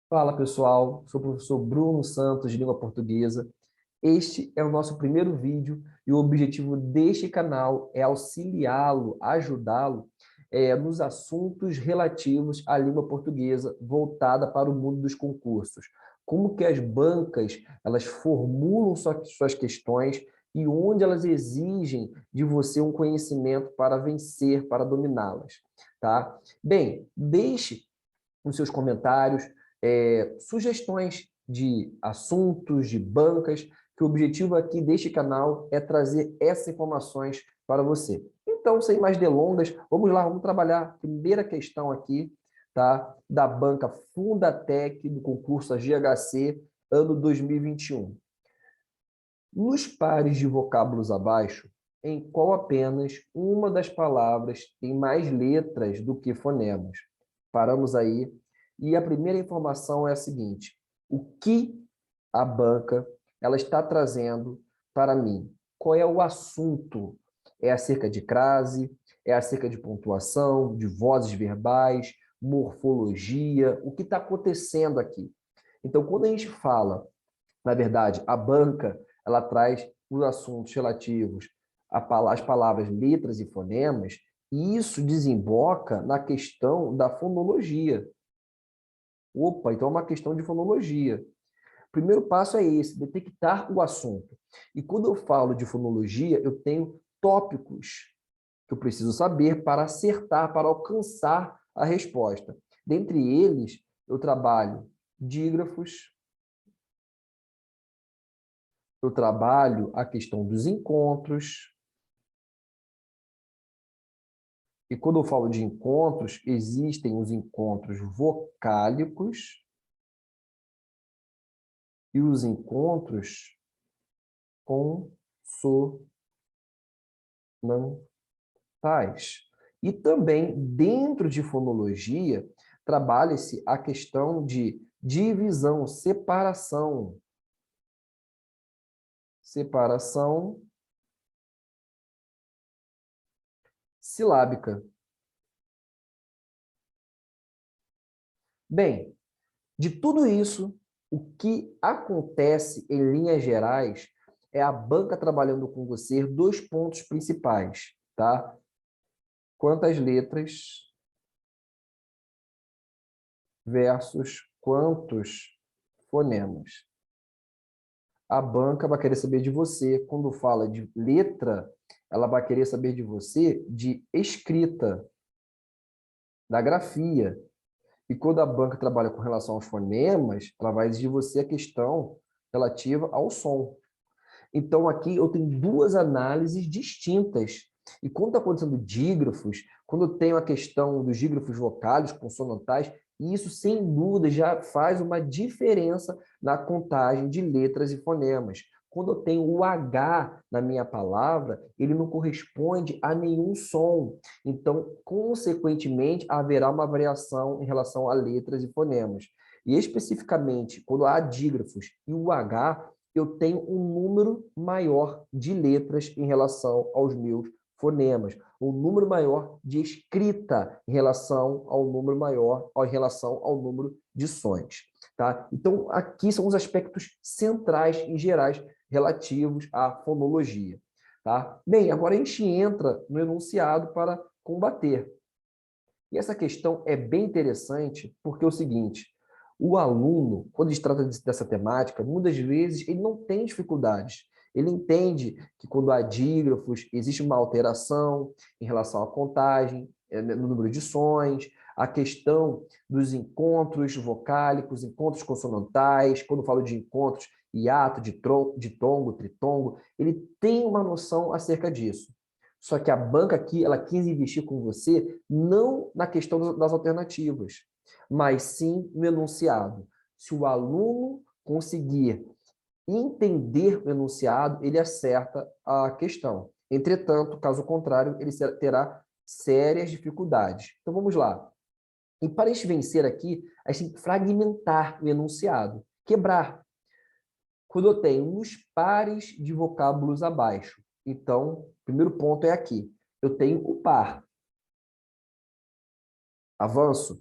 Fala pessoal, sou o professor Bruno Santos de Língua Portuguesa. Este é o nosso primeiro vídeo e o objetivo deste canal é auxiliá-lo, ajudá-lo nos assuntos relativos à língua portuguesa voltada para o mundo dos concursos. Como que as bancas elas formulam suas questões e onde elas exigem de você um conhecimento para vencer, para dominá-las, tá? Bem, deixe nos seus comentários sugestões de assuntos, de bancas, que o objetivo aqui deste canal é trazer essas informações para você. Então, sem mais delongas, vamos lá, vamos trabalhar a primeira questão aqui, tá? Da banca Fundatec, do concurso AGHC, ano 2021. Nos pares de vocábulos abaixo, em qual apenas uma das palavras tem mais letras do que fonemas? Paramos aí. E a primeira informação é a seguinte: o que a banca ela está trazendo para mim? Qual é o assunto? É acerca de crase? É acerca de pontuação, de vozes verbais, morfologia? O que está acontecendo aqui? Então, quando a gente fala, na verdade, a banca ela traz os assuntos relativos às palavras letras e fonemas, e isso desemboca na questão da fonologia. Opa, então é uma questão de fonologia. O primeiro passo é esse, detectar o assunto. E quando eu falo de fonologia, eu tenho tópicos que eu preciso saber para acertar, para alcançar a resposta. Dentre eles, eu trabalho dígrafos, eu trabalho a questão dos encontros. E quando eu falo de encontros, existem os encontros vocálicos e os encontros consonantais. E também, dentro de fonologia, trabalha-se a questão de divisão, separação silábica. Bem, de tudo isso, o que acontece em linhas gerais é a banca trabalhando com você dois pontos principais, tá? Quantas letras versus quantos fonemas. A banca vai querer saber de você, quando fala de letra, ela vai querer saber de você de escrita, da grafia. E quando a banca trabalha com relação aos fonemas, ela vai exigir de você a questão relativa ao som. Então, aqui eu tenho duas análises distintas. E quando está acontecendo dígrafos, quando eu tenho a questão dos dígrafos vocálicos, consonantais, isso, sem dúvida, já faz uma diferença na contagem de letras e fonemas. Quando eu tenho o H na minha palavra, ele não corresponde a nenhum som. Então, consequentemente, haverá uma variação em relação a letras e fonemas. E especificamente, quando há dígrafos e o H, eu tenho um número maior de letras em relação aos meus fonemas, um número maior de escrita em relação ao número maior, em relação ao número de sons, tá? Então, aqui são os aspectos centrais e gerais relativos à fonologia, tá? Bem, agora a gente entra no enunciado para combater. E essa questão é bem interessante porque é o seguinte: o aluno, quando se trata dessa temática, muitas vezes ele não tem dificuldades. Ele entende que quando há dígrafos, existe uma alteração em relação à contagem, no número de sons, a questão dos encontros vocálicos, encontros consonantais, quando falo de encontros, hiato, de tongo, tritongo, ele tem uma noção acerca disso. Só que a banca aqui, ela quis investir com você não na questão das alternativas, mas sim no enunciado. Se o aluno conseguir entender o enunciado, ele acerta a questão. Entretanto, caso contrário, ele terá sérias dificuldades. Então, vamos lá. E para a gente vencer aqui, a gente tem que fragmentar o enunciado, quebrar. Quando eu tenho nos pares de vocábulos abaixo. Então, o primeiro ponto é aqui. Eu tenho o par. Avanço.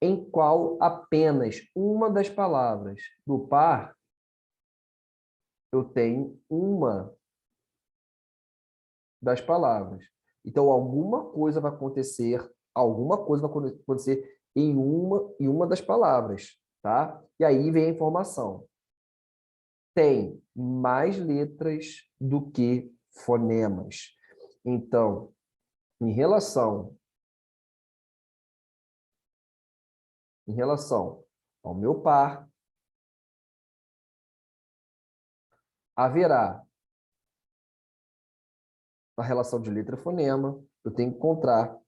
em qual apenas uma das palavras do par eu tenho uma das palavras. Então, alguma coisa vai acontecer em uma das palavras, tá? E aí vem a informação. Tem mais letras do que fonemas. Então, em relação ao meu par, haverá a relação de letra-fonema, eu tenho que encontrar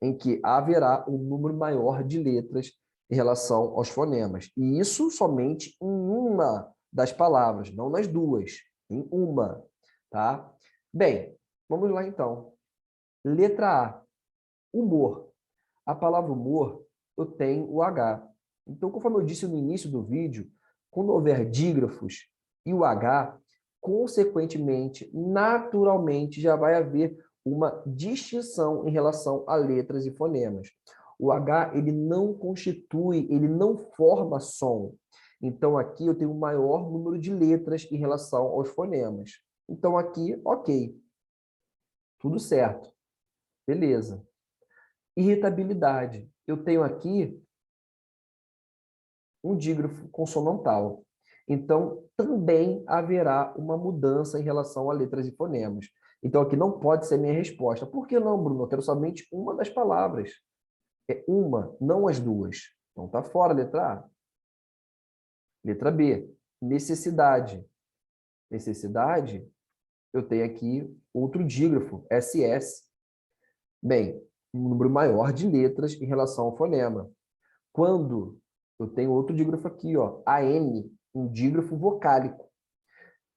em que haverá um número maior de letras em relação aos fonemas. E isso somente em uma das palavras, não nas duas, em uma, tá? Bem, vamos lá então. Letra A, humor. A palavra humor, eu tenho o H. Então, conforme eu disse no início do vídeo, quando houver dígrafos e o H, consequentemente, naturalmente, já vai haver uma distinção em relação a letras e fonemas. O H, ele não constitui, ele não forma som. Então, aqui eu tenho um maior número de letras em relação aos fonemas. Então, aqui, ok. Tudo certo. Beleza. Irritabilidade. Eu tenho aqui um dígrafo consonantal. Então, também haverá uma mudança em relação a letras e fonemas. Então, aqui não pode ser minha resposta. Por que não, Bruno? Eu quero somente uma das palavras. É uma, não as duas. Então, está fora a letra A. Letra B, necessidade. Necessidade, eu tenho aqui outro dígrafo, SS. Bem, um número maior de letras em relação ao fonema. Quando eu tenho outro dígrafo aqui, ó, AN, um dígrafo vocálico.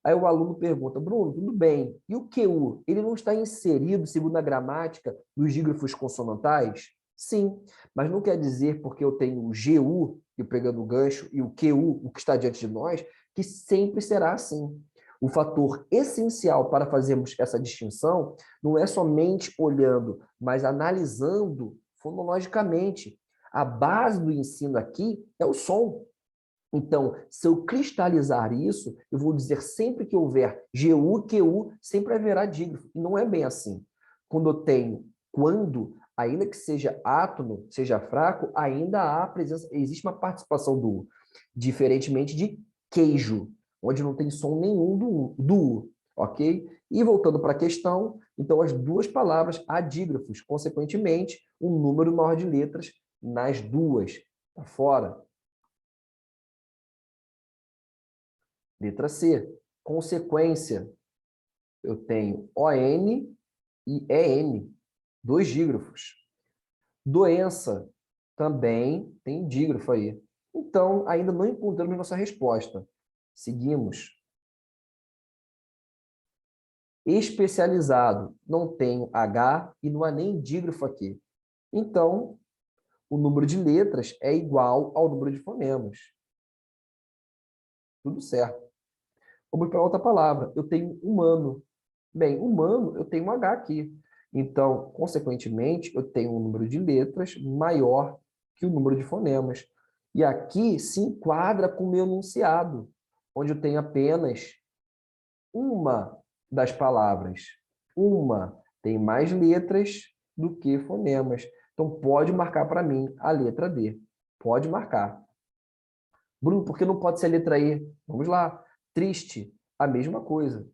Aí o aluno pergunta, Bruno, tudo bem, e o QU? Ele não está inserido, segundo a gramática, nos dígrafos consonantais? Sim, mas não quer dizer porque eu tenho o GU, e pegando o gancho, e o QU, o que está diante de nós, que sempre será assim. O fator essencial para fazermos essa distinção não é somente olhando, mas analisando fonologicamente. A base do ensino aqui é o som. Então, se eu cristalizar isso, eu vou dizer sempre que houver GU, QU, sempre haverá dígrafo. E não é bem assim. Quando eu tenho quando, ainda que seja átono, seja fraco, ainda há presença, existe uma participação do U. Diferentemente de queijo, onde não tem som nenhum do U, ok? E voltando para a questão, então as duas palavras há dígrafos, consequentemente, um número maior de letras nas duas. Está fora. Letra C, consequência. Eu tenho ON e EN, dois dígrafos. Doença, também tem dígrafo aí. Então, ainda não encontramos nossa resposta. Seguimos. Especializado, não tenho H e não há nem dígrafo aqui. Então, o número de letras é igual ao número de fonemas. Tudo certo. Vamos para outra palavra. Eu tenho humano. Bem, humano, eu tenho um H aqui. Então, consequentemente, eu tenho um número de letras maior que o número de fonemas. E aqui se enquadra com o meu enunciado, onde eu tenho apenas uma das palavras. Uma tem mais letras do que fonemas. Então, pode marcar para mim a letra D. Pode marcar. Bruno, por que não pode ser a letra E? Vamos lá. Triste, a mesma coisa.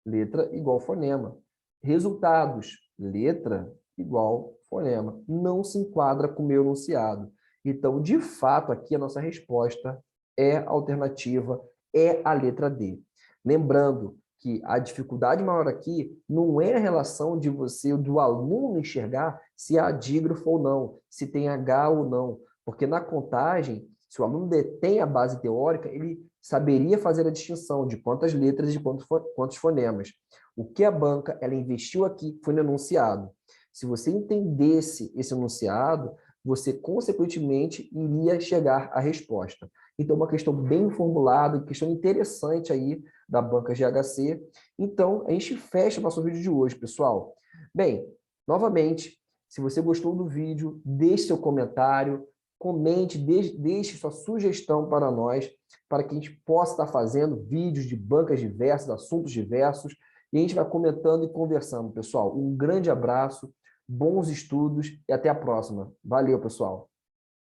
Letra igual fonema. Resultados, letra igual fonema. Não se enquadra com o meu enunciado. Então, de fato, aqui a nossa resposta é a alternativa, é a letra D. Lembrando que a dificuldade maior aqui não é a relação de você, do aluno, enxergar se há dígrafo ou não, se tem H ou não. Porque na contagem, se o aluno detém a base teórica, ele saberia fazer a distinção de quantas letras e quantos fonemas. O que a banca ela investiu aqui foi no enunciado. Se você entendesse esse enunciado, você, consequentemente, iria chegar à resposta. Então, uma questão bem formulada, questão interessante aí da banca GHC. Então, a gente fecha nosso vídeo de hoje, pessoal. Bem, novamente, Se você gostou do vídeo, deixe seu comentário, comente, deixe sua sugestão para nós, para que a gente possa estar fazendo vídeos de bancas diversas, assuntos diversos, e a gente vai comentando e conversando, pessoal. Um grande abraço, bons estudos e até a próxima. Valeu, pessoal!